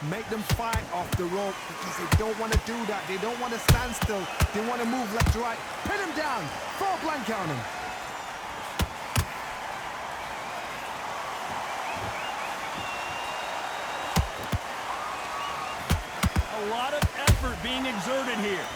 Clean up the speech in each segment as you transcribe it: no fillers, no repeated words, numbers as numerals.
Make them fight off the rope because they don't want to do that. They don't want to stand still. They want to move left to right. Pin him down. 4 blank on him. A lot of effort being exerted here.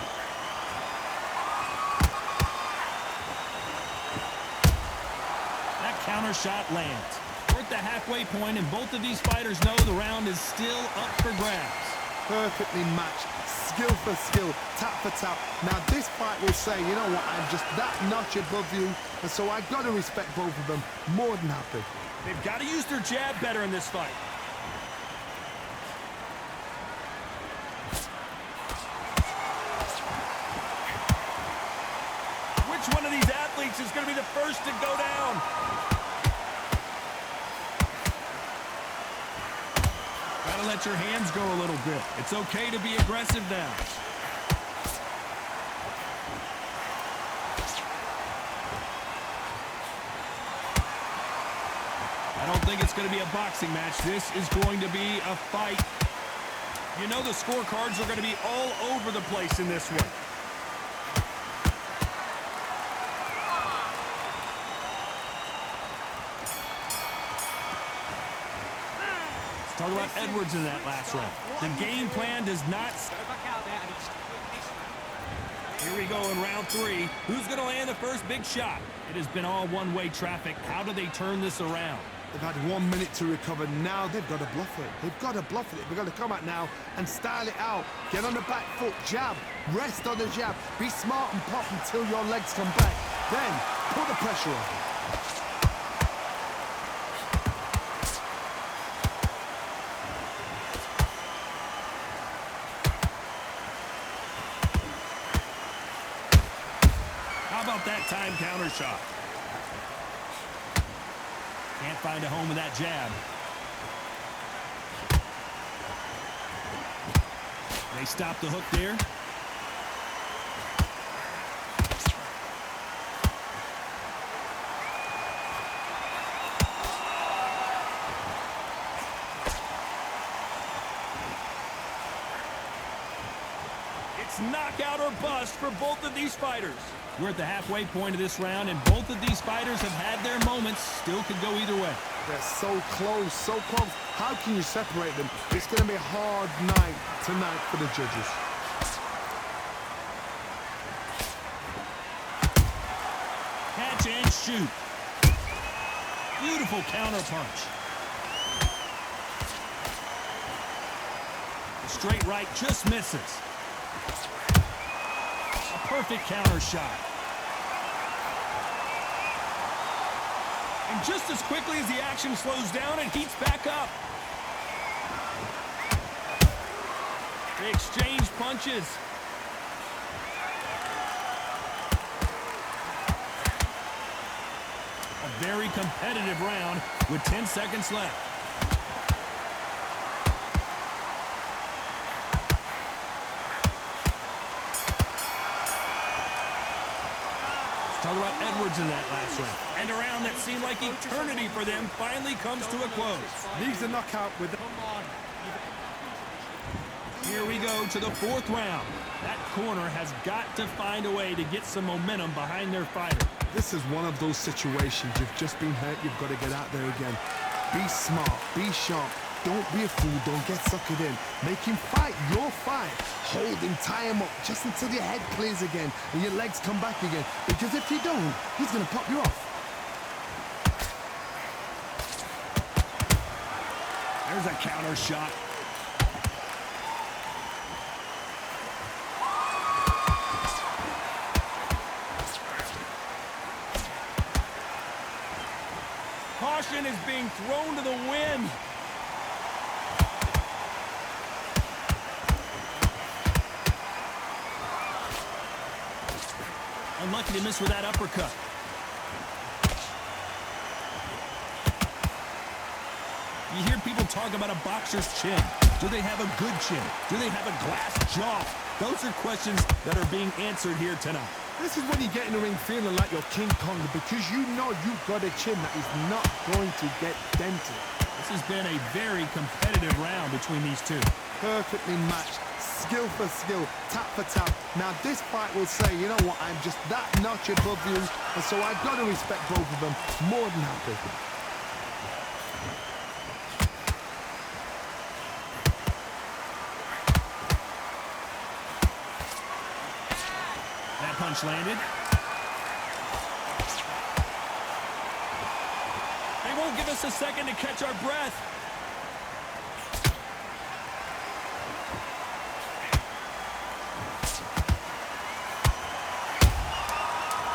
That counter shot lands. We're at the halfway point, and both of these fighters know the round is still up for grabs. Perfectly matched. Skill for skill. Tap for tap. Now this fight will say, you know what, I'm just that notch above you, and so I've got to respect both of them. More than happy. They've got to use their jab better in this fight. Which one of these athletes is going to be the first to go down? Gotta let your hands go a little bit. It's okay to be aggressive now. I don't think it's going to be a boxing match. This is going to be a fight. You know the scorecards are going to be all over the place in this one. Talk about Edwards in that last round. The game plan does not... Here we go in round 3. Who's going to land the first big shot? It has been all one-way traffic. How do they turn this around? They've had 1 minute to recover. Now they've got to bluff it. They've got to bluff it. They've got to come out now and style it out. Get on the back foot, jab, rest on the jab. Be smart and pop until your legs come back. Then put the pressure on. That time counter shot. Can't find a home with that jab. They stop the hook there. It's knockout or bust for both of these fighters. We're at the halfway point of this round, and both of these fighters have had their moments. Still could go either way. They're so close, so close. How can you separate them? It's going to be a hard night tonight for the judges. Catch and shoot. Beautiful counter punch. The straight right just misses. Perfect counter shot. And just as quickly as the action slows down, it heats back up. They exchange punches. A very competitive round with 10 seconds left. Talk about Edwards in that last round. And a round that seemed like eternity for them finally comes to a close. Leaves the knockout with the... Here we go to the 4th round. That corner has got to find a way to get some momentum behind their fighter. This is one of those situations. You've just been hurt. You've got to get out there again. Be smart. Be sharp. Don't be a fool. Don't get suckered in. Make him fight your fight. Hold him, tie him up just until your head clears again and your legs come back again. Because if you don't, he's going to pop you off. There's a counter shot. Caution is being thrown to the wind. Unlucky to miss with that uppercut. You hear people talk about a boxer's chin. Do they have a good chin? Do they have a glass jaw? Those are questions that are being answered here tonight. This is when you get in the ring feeling like you're King Kong because you know you've got a chin that is not going to get dented. This has been a very competitive round between these two. Perfectly matched, skill for skill, tap for tap. Now this fight will say, you know what, I'm just that notch above you, and so I've got to respect both of them more than happy. That punch landed. They won't give us a second to catch our breath.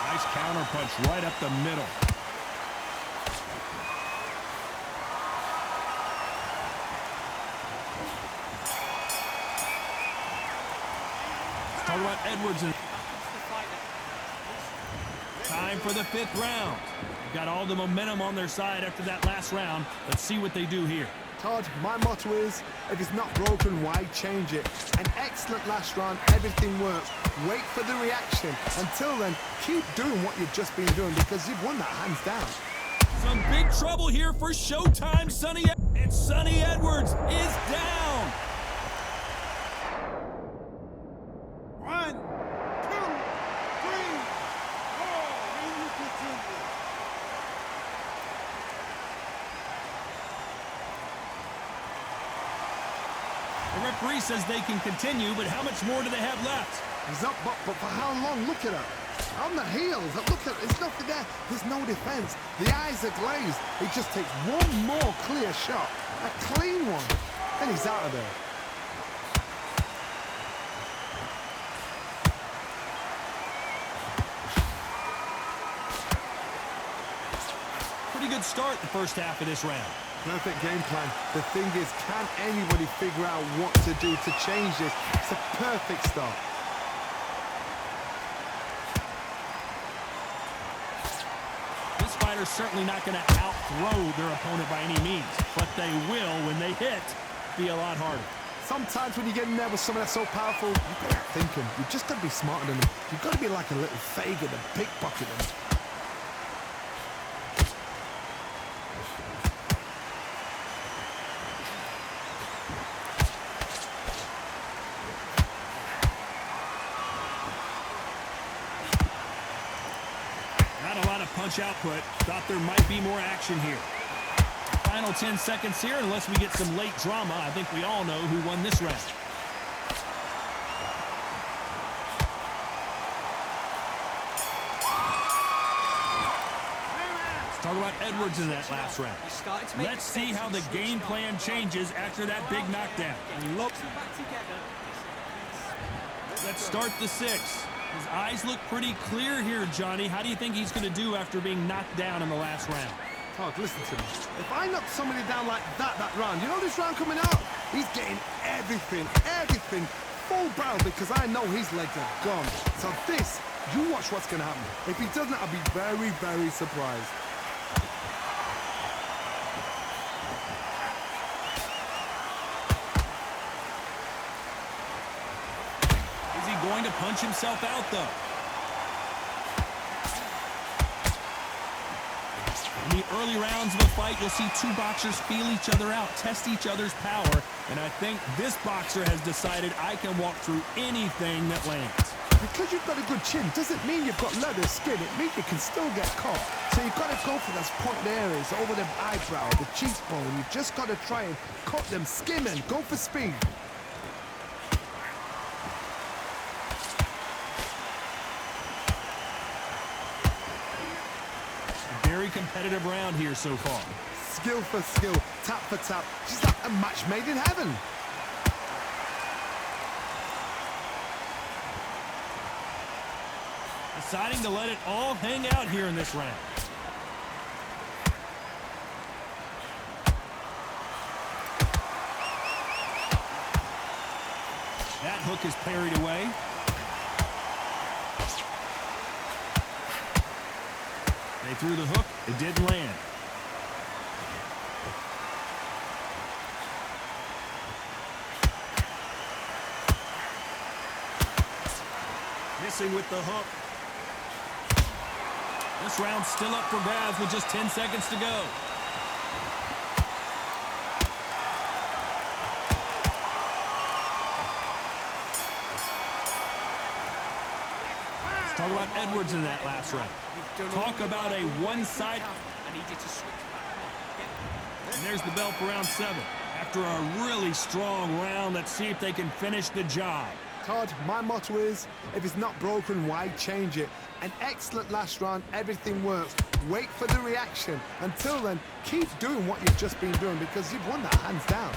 Nice counter punch right up the middle. Let's talk about Edwards. Time for the 5th round. They've got all the momentum on their side after that last round. Let's see what they do here. Todd, my motto is, if it's not broken, why change it? An excellent last round, everything works. Wait for the reaction. Until then, keep doing what you've just been doing because you've won that hands down. Some big trouble here for Showtime, Sonny. And Sonny Edwards is down. 1, 2, 3, 4. In the contender. The referee says they can continue, but how much more do they have left? He's up, but for how long? Look at her. On the heels. Look at there's nothing there. There's no defense. The eyes are glazed. It just takes one more clear shot. A clean one. And he's out of there. Pretty good start the first half of this round. Perfect game plan. The thing is, can anybody figure out what to do to change this? It's a perfect start. This fighter's certainly not going to out-throw their opponent by any means, but they will, when they hit, be a lot harder. Sometimes when you get in there with someone that's so powerful, you've got to think him. You've just got to be smarter than him. You've got to be like a little Fagin and pickpocket him. Punch output. Thought there might be more action here. Final 10 seconds here, unless we get some late drama. I think we all know who won this round. Let's talk about Edwards in that last round. Let's see how the game plan changes after that big knockdown. Let's start the 6th. His eyes look pretty clear here, Johnny. How do you think he's going to do after being knocked down in the last round? Todd, listen to me. If I knock somebody down like that round, you know this round coming out? He's getting everything, full barrel because I know his legs are gone. So this, you watch what's going to happen. If he doesn't, I'll be very, very surprised. Going to punch himself out, though. In the early rounds of a fight, you'll see two boxers feel each other out, test each other's power, and I think this boxer has decided I can walk through anything that lands. Because you've got a good chin doesn't mean you've got leather skin. It means you can still get caught. So you've got to go for those pointed areas, over the eyebrow, the cheekbone. You've just got to try and cut them, skim and go for speed. Very competitive round here so far. Skill for skill, tap for tap. Just like a match made in heaven. Deciding to let it all hang out here in this round. That hook is parried away. They threw the hook. It didn't land. Missing with the hook. This round's still up for grabs with just 10 seconds to go. Talk about Edwards in that last round. Talk about a one-sided. And there's the bell for round 7. After a really strong round, let's see if they can finish the job. Todd, my motto is, if it's not broken, why change it? An excellent last round, everything works. Wait for the reaction. Until then, keep doing what you've just been doing because you've won that hands down.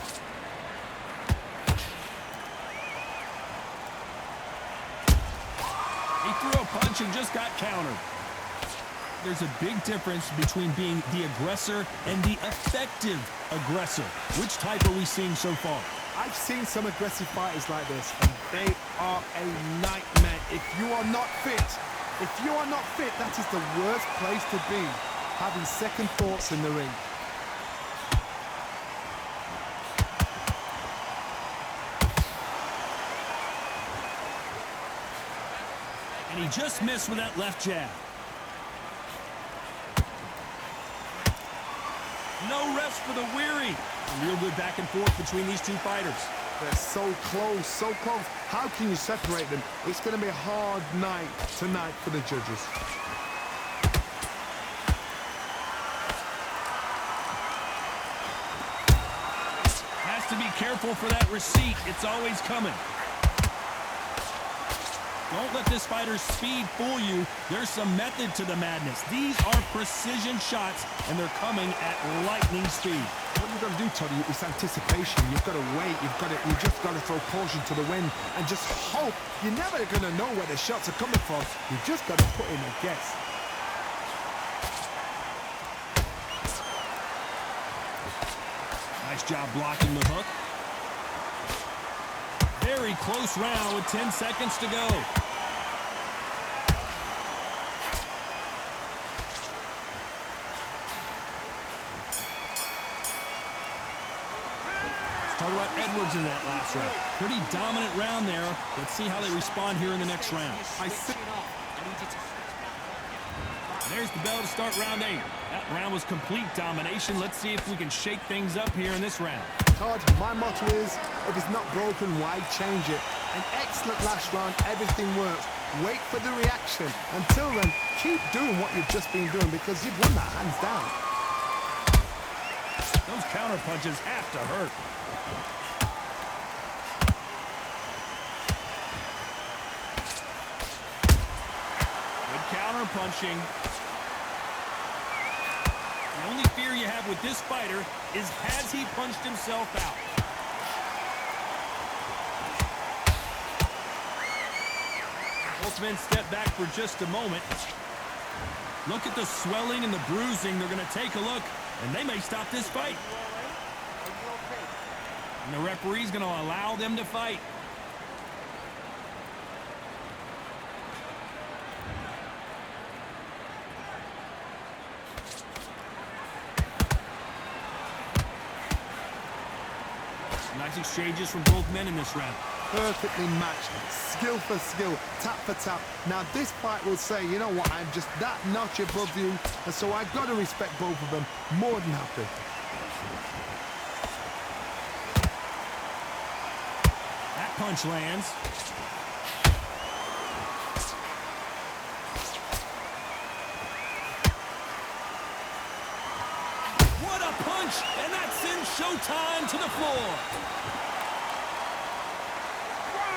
He threw a punch and just got countered. There's a big difference between being the aggressor and the effective aggressor. Which type are we seeing so far? I've seen some aggressive fighters like this, and they are a nightmare. If you are not fit, that is the worst place to be, having second thoughts in the ring. And he just missed with that left jab. No rest for the weary. A real good back and forth between these two fighters. They're so close, so close. How can you separate them? It's going to be a hard night tonight for the judges. Has to be careful for that receipt. It's always coming. Don't let this fighter's speed fool you. There's some method to the madness. These are precision shots, and they're coming at lightning speed. What you've got to do, Toddy, is anticipation. You've got to wait. You just got to throw caution to the wind and just hope. You're never going to know where the shots are coming from. You've just got to put in a guess. Nice job blocking the hook. Very close round with 10 seconds to go. Talk about Edwards in that last round. Pretty dominant round there. Let's see how they respond here in the next round. There's the bell to start round 8. That round was complete domination. Let's see if we can shake things up here in this round. Todd, my motto is, if it's not broken, why change it? An excellent last round, everything works. Wait for the reaction. Until then, keep doing what you've just been doing because you've won that hands down. Those counter punches have to hurt. Good counter punching. The only fear you have with this fighter is, has he punched himself out? Both men step back for just a moment. Look at the swelling and the bruising. They're going to take a look, and they may stop this fight. And the referee's going to allow them to fight. Nice exchanges from both men in this round. Perfectly matched, skill for skill, tap for tap. Now this fight will say, you know what, I'm just that notch above you, and so I've got to respect both of them. More than happy. That punch lands. What a punch! And that sends Showtime to the floor. 1,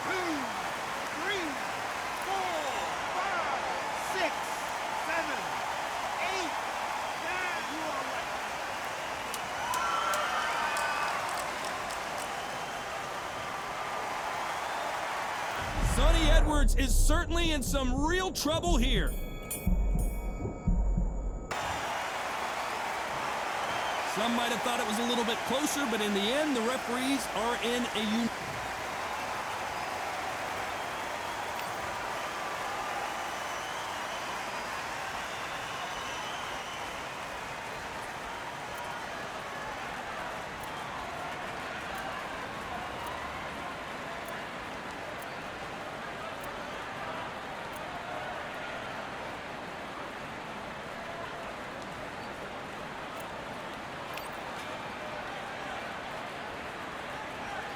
2, 3, 4, 5, 6, 7, 8, 9. You are right. Sonny Edwards is certainly in some real trouble here. Some might have thought it was a little bit closer, but in the end, the referees are in a